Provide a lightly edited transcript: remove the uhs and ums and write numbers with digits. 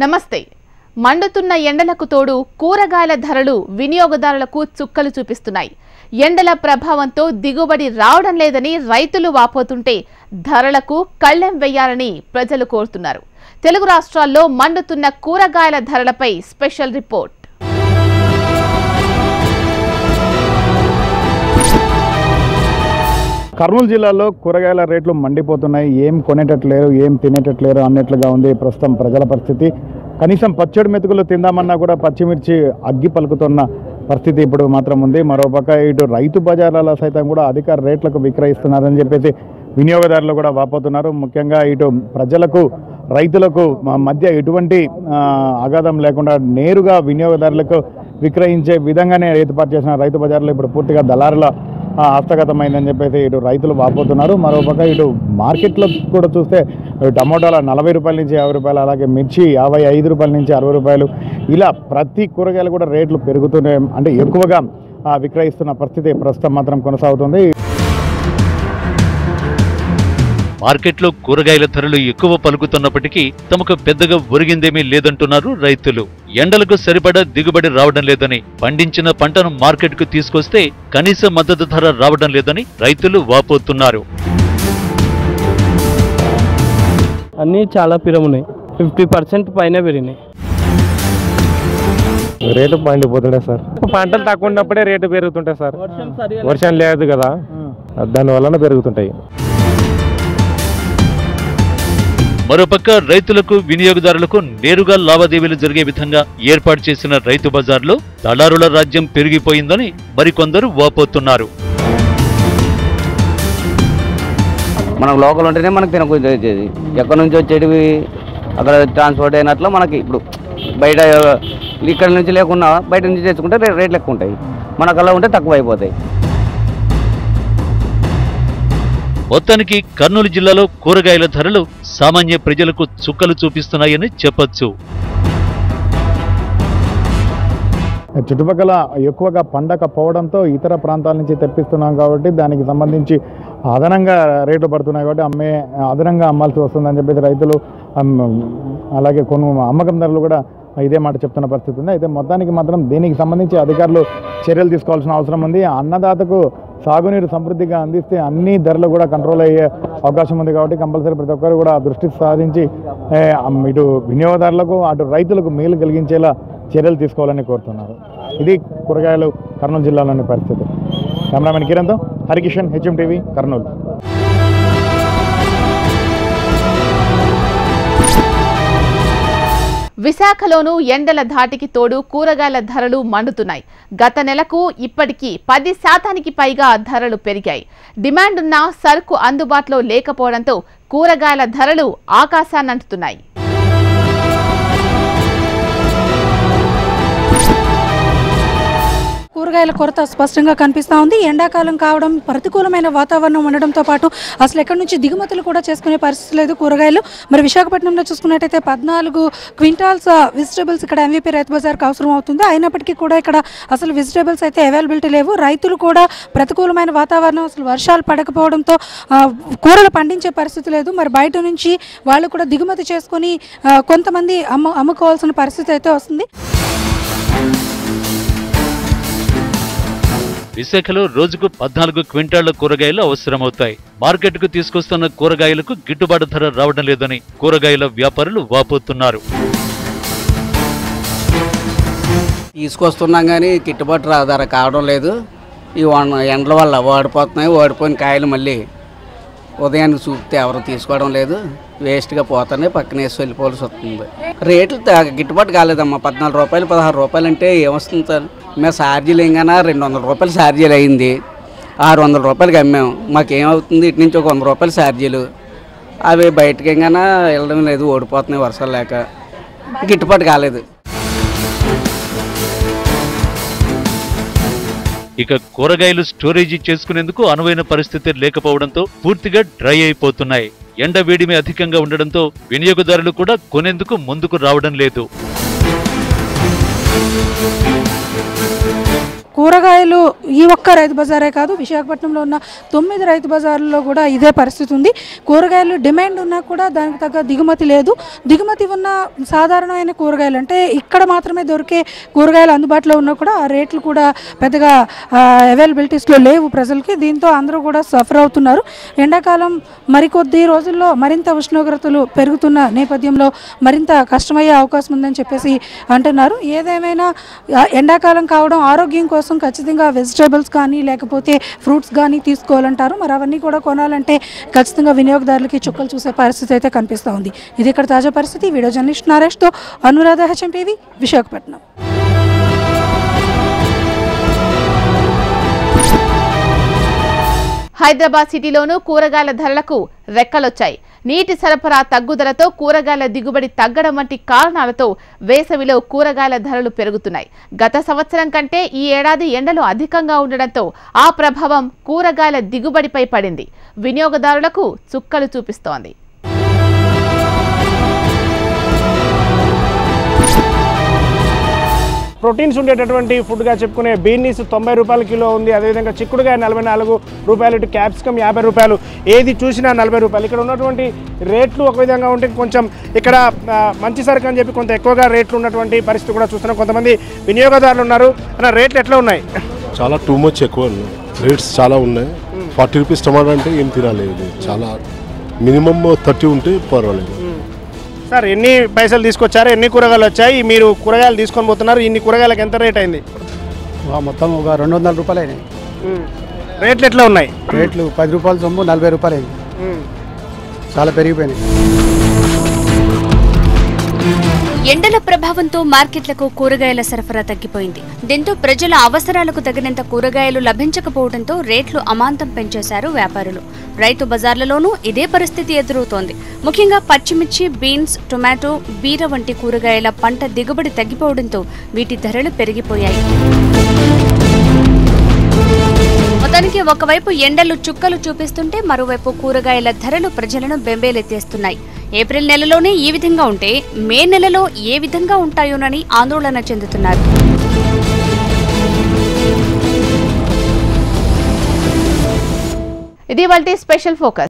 నమస్తే. మండుతున్న ఎండలకు తోడు కూరగాయల ధరలు వినియోగదారులకు చుక్కలు చూపిస్తున్నాయి. ఎండల ప్రభావంతో దిగుబడి రావడం లేదని రైతులు వాపోతుంటే ధరలకు కళ్ళెం వేయాలని ప్రజలు కోరుతున్నారు. తెలుగు రాష్ట్రాల్లో మండుతున్న కూరగాయల ధరలపై స్పెషల్ రిపోర్ట్. కర్నూలు జిల్లాలో కూరగాయల రేట్లు మండిపోతున్నాయి. ఏం కొనేటట్లేరు, ఏం తినేటట్లేరు అన్నట్లుగా ఉంది ప్రస్తుతం ప్రజల పరిస్థితి. కనీసం పచ్చడి మెతుకులు తిందామన్నా కూడా పచ్చిమిర్చి అగ్గి పలుకుతున్న పరిస్థితి ఇప్పుడు మాత్రం ఉంది. మరోపక్క ఇటు రైతు బజార్లలో సైతం కూడా అధిక రేట్లకు విక్రయిస్తున్నారని చెప్పేసి వినియోగదారులు కూడా వాపోతున్నారు. ముఖ్యంగా ఇటు ప్రజలకు రైతులకు మధ్య ఎటువంటి అగాధం లేకుండా నేరుగా వినియోగదారులకు విక్రయించే విధంగానే ఏర్పాటు చేసిన రైతు బజార్లో ఇప్పుడు పూర్తిగా దళారుల హస్తగతమైందని చెప్పేసి ఇటు రైతులు వాపోతున్నారు. మరోపక్క ఇటు మార్కెట్లో కూడా చూస్తే టమోటాల 40 రూపాయల నుంచి 50 రూపాయలు, అలాగే మిర్చి 55 రూపాయల నుంచి 60 రూపాయలు, ఇలా ప్రతి కూరగాయలు కూడా రేట్లు పెరుగుతూనే అంటే ఎక్కువగా విక్రయిస్తున్న పరిస్థితి ప్రస్తుతం మాత్రం కొనసాగుతుంది. మార్కెట్లో కూరగాయల ధరలు ఎక్కువ పలుకుతున్నప్పటికీ తమకు పెద్దగా ఒరిగిందేమీ లేదంటున్నారు రైతులు. ఎండలకు సరిపడా దిగుబడి రావడం లేదని, పండించిన పంటను మార్కెట్కు తీసుకొస్తే కనీస మద్దతు ధర రావడం లేదని రైతులు వాపోతున్నారు. అన్నీ చాలా పిరమున్నాయి, 50% పైన పెరిగినాయి. రేటు మండిపోతుండే సార్. పంటలు తక్కువ ఉన్నప్పుడే రేటు పెరుగుతుంటాయి సార్. వర్షం లేదు కదా, దానివల్ల పెరుగుతుంటాయి. మరోపక్క రైతులకు వినియోగదారులకు నేరుగా లావాదేవీలు జరిగే విధంగా ఏర్పాటు చేసిన రైతు బజార్లో దళారుల రాజ్యం పెరిగిపోయిందని మరికొందరు వాపోతున్నారు. మనకు లోకల్ ఉంటేనే మనకు తినకుండా వచ్చేది, ఎక్కడి నుంచి వచ్చేటివి అక్కడ ట్రాన్స్పోర్ట్ అయినట్లు మనకి ఇప్పుడు బయట ఇక్కడ నుంచి లేకున్నా బయట నుంచి తెచ్చుకుంటే రేట్లు ఎక్కువ ఉంటాయి, మనకు అలా ఉంటే తక్కువ అయిపోతాయి. మొత్తానికి కర్నూలు జిల్లాలో కూరగాయల ధరలు సామాన్య ప్రజలకు చుక్కలు చూపిస్తున్నాయని చెప్పొచ్చు. చుట్టుపక్కల ఎక్కువగా పండకపోవడంతో ఇతర ప్రాంతాల నుంచి తెప్పిస్తున్నాం కాబట్టి దానికి సంబంధించి అదనంగా రేట్లు పడుతున్నాయి కాబట్టి అదనంగా అమ్మాల్సి వస్తుందని చెప్పేసి రైతులు అలాగే అమ్మకం ధరలు కూడా ఇదే మాట చెప్తున్న పరిస్థితి ఉంది. అయితే మొత్తానికి మాత్రం దీనికి సంబంధించి అధికారులు చర్యలు తీసుకోవాల్సిన అవసరం ఉంది. అన్నదాతకు సాగునీరు సమృద్ధిగా అందిస్తే అన్ని ధరలు కూడా కంట్రోల్ అయ్యే అవకాశం ఉంది కాబట్టి కంపల్సరీ ప్రతి ఒక్కరు కూడా దృష్టి సాధించి ఇటు వినియోగదారులకు అటు రైతులకు మేలు కలిగించేలా చర్యలు తీసుకోవాలని కోరుతున్నారు. ఇది కూరగాయలు కర్నూలు జిల్లాలోని పరిస్థితి. కెమెరామెన్ కిరణ్తో హరికిషన్, హెచ్ఎం టీవీ, కర్నూలు. విశాఖలోనూ ఎండల ధాటికి తోడు కూరగాయల ధరలు మండుతున్నాయి. గత నెలకు ఇప్పటికీ 10% పైగా ధరలు పెరిగాయి. డిమాండ్ ఉన్న సరుకు అందుబాటులో లేకపోవడంతో కూరగాయల ధరలు ఆకాశాన్నంటుతున్నాయి. కూరగాయల కొరత స్పష్టంగా కనిపిస్తూ ఉంది. ఎండాకాలం కావడం, ప్రతికూలమైన వాతావరణం ఉండడంతో పాటు అసలు ఎక్కడి నుంచి దిగుమతులు కూడా చేసుకునే పరిస్థితి లేదు కూరగాయలు. మరి విశాఖపట్నంలో చూసుకున్నట్టయితే 14 క్వింటాల్స్ వెజిటేబుల్స్ ఇక్కడ ఎంవీపీ రైతు బజార్కి అవసరం అవుతుంది. అయినప్పటికీ కూడా ఇక్కడ అసలు వెజిటేబుల్స్ అయితే అవైలబిలిటీ లేవు. రైతులు కూడా ప్రతికూలమైన వాతావరణం, అసలు వర్షాలు పడకపోవడంతో కూరలు పండించే పరిస్థితి లేదు. మరి బయట నుంచి వాళ్ళు కూడా దిగుమతి చేసుకొని కొంతమంది అమ్ముకోవాల్సిన పరిస్థితి అయితే వస్తుంది. విశాఖలో రోజుకు 14 క్వింటాళ్ల కూరగాయలు అవసరమవుతాయి. మార్కెట్కు తీసుకొస్తున్న కూరగాయలకు గిట్టుబాటు ధర రావడం లేదని కూరగాయల వ్యాపారులు వాపోతున్నారు. తీసుకొస్తున్నాం కానీ గిట్టుబాటు ధర కావడం లేదు. ఈ ఎండల వల్ల ఓడిపోయిన కాయలు మళ్ళీ ఉదయానికి చూపితే ఎవరు తీసుకోవడం లేదు, వేస్ట్గా పోతానే పక్కన వేసి వెళ్ళిపోవాల్సి వస్తుంది. రేట్లు గిట్టుబాటు కాలేదమ్మా. 14 రూపాయలు 16 రూపాయలు అంటే ఏమొస్తుంది సార్? మేము ఛార్జీలు ఏంగానా 200 రూపాయలు ఛార్జీలు అయింది, 600 రూపాయలకి అమ్మాము. మాకేమవుతుంది? ఇటు నుంచి ఒక 100 రూపాయలు ఛార్జీలు, అవి బయటకి ఏంగానా వెళ్ళడం లేదు, ఓడిపోతున్నాయి వర్షాలు లేక, గిట్టుబాటు కాలేదు. ఇక కూరగాయలు స్టోరేజీ చేసుకునేందుకు అనువైన పరిస్థితి లేకపోవడంతో పూర్తిగా డ్రై అయిపోతున్నాయి. ఎండ వేడిమి అధికంగా ఉండడంతో వినియోగదారులు కూడా కొనేందుకు ముందుకు రావడం లేదు. కూరగాయలు ఈ ఒక్క రైతు బజారే కాదు, విశాఖపట్నంలో ఉన్న 9 రైతు బజార్లలో కూడా ఇదే పరిస్థితి ఉంది. కూరగాయలు డిమాండ్ ఉన్నా కూడా దానికి తగ్గ దిగుమతి లేదు. దిగుమతి ఉన్న సాధారణమైన కూరగాయలు అంటే ఇక్కడ మాత్రమే దొరికే కూరగాయలు అందుబాటులో ఉన్నా కూడా ఆ రేట్లు కూడా పెద్దగా అవైలబిలిటీస్లో లేవు ప్రజలకి. దీంతో అందరూ కూడా సఫర్ అవుతున్నారు. ఎండాకాలం మరికొద్ది రోజుల్లో మరింత ఉష్ణోగ్రతలు పెరుగుతున్న నేపథ్యంలో మరింత కష్టమయ్యే అవకాశం ఉందని చెప్పేసి అంటున్నారు. ఏదేమైనా ఎండాకాలం కావడం ఆరోగ్యం కోసం ఖచ్చితంగా వెజిటేబుల్స్ కానీ లేకపోతే ఫ్రూట్స్ కానీ తీసుకోవాలంటారు. మరి అవన్నీ కూడా కొనాలంటే ఖచ్చితంగా వినియోగదారులకి చుక్కలు చూసే పరిస్థితి అయితే కనిపిస్తూ ఉంది. ఇది ఇక్కడ తాజా పరిస్థితి. వీడియో జర్నలిస్ట్ నరేష్తో అనురాధ, HMTV, విశాఖపట్నం. హైదరాబాద్ సిటీలోనూ కూరగాయల ధరలకు రెక్కలొచ్చాయి. నీటి సరఫరా తగ్గుదలతో కూరగాయల దిగుబడి తగ్గడం వంటి కారణాలతో వేసవిలో కూరగాయల ధరలు పెరుగుతున్నాయి. గత సంవత్సరం కంటే ఈ ఏడాది ఎండలు అధికంగా ఉండడంతో ఆ ప్రభావం కూరగాయల దిగుబడిపై పడింది. వినియోగదారులకు చుక్కలు చూపిస్తోంది. ప్రోటీన్స్ ఉండేటటువంటి ఫుడ్గా చెప్పుకునే బీనీస్ 90 రూపాయల కిలో ఉంది. అదేవిధంగా చిక్కుడుగా 44 రూపాయలు, ఇటు క్యాప్సికమ్ 50 రూపాయలు, ఏది చూసినా 40 రూపాయలు. ఇక్కడ ఉన్నటువంటి రేట్లు ఒక విధంగా ఉంటే కొంచెం ఇక్కడ మంచి సరుకు అని చెప్పి కొంత ఎక్కువగా రేట్లు ఉన్నటువంటి పరిస్థితి కూడా చూస్తున్నాం. కొంతమంది వినియోగదారులు ఉన్నారు. అన్న రేట్లు ఎట్లా ఉన్నాయి? చాలా టూ మచ్ ఎక్కువ ఉన్నాయి, రేట్స్ చాలా ఉన్నాయి. 40 రూపీస్ టమాటా అంటే ఏం తినాలేదు, చాలా మినిమం 30 ఉంటే పర్వాలేదు. సార్ ఎన్ని పైసలు తీసుకొచ్చారు, ఎన్ని కూరగాయలు వచ్చాయి, మీరు కూరగాయలు తీసుకొని పోతున్నారు, ఇన్ని కూరగాయలకు ఎంత రేట్ అయింది? మొత్తం ఒక 200 రూపాయలు అయినాయి. రేట్లు ఎట్లా ఉన్నాయి? రేట్లు 10 రూపాయలు సొమ్ము 40 రూపాయలు అయింది, చాలా పెరిగిపోయినాయి. ఎండల ప్రభావంతో మార్కెట్లకు కూరగాయల సరఫరా తగ్గిపోయింది. దీంతో ప్రజల అవసరాలకు తగినంత కూరగాయలు లభించకపోవడంతో రేట్లు అమాంతం పెంచేశారు వ్యాపారులు. రైతు బజార్లలోనూ ఇదే పరిస్థితి ఎదురవుతోంది. ముఖ్యంగా పచ్చిమిర్చి, బీన్స్, టొమాటో, బీర వంటి కూరగాయల పంట దిగుబడి తగ్గిపోవడంతో వీటి ధరలు పెరిగిపోయాయి. మొత్తానికి ఒకవైపు ఎండలు చుక్కలు చూపిస్తుంటే మరోవైపు కూరగాయల ధరలు ప్రజలను బెంబేలెత్తేస్తున్నాయి. ఏప్రిల్ నెలలోనే ఈ విధంగా ఉంటే మే నెలలో ఏ విధంగా ఉంటాయోనని ఆందోళన చెందుతున్నారు. ఇది వాల్టి స్పెషల్ ఫోకస్.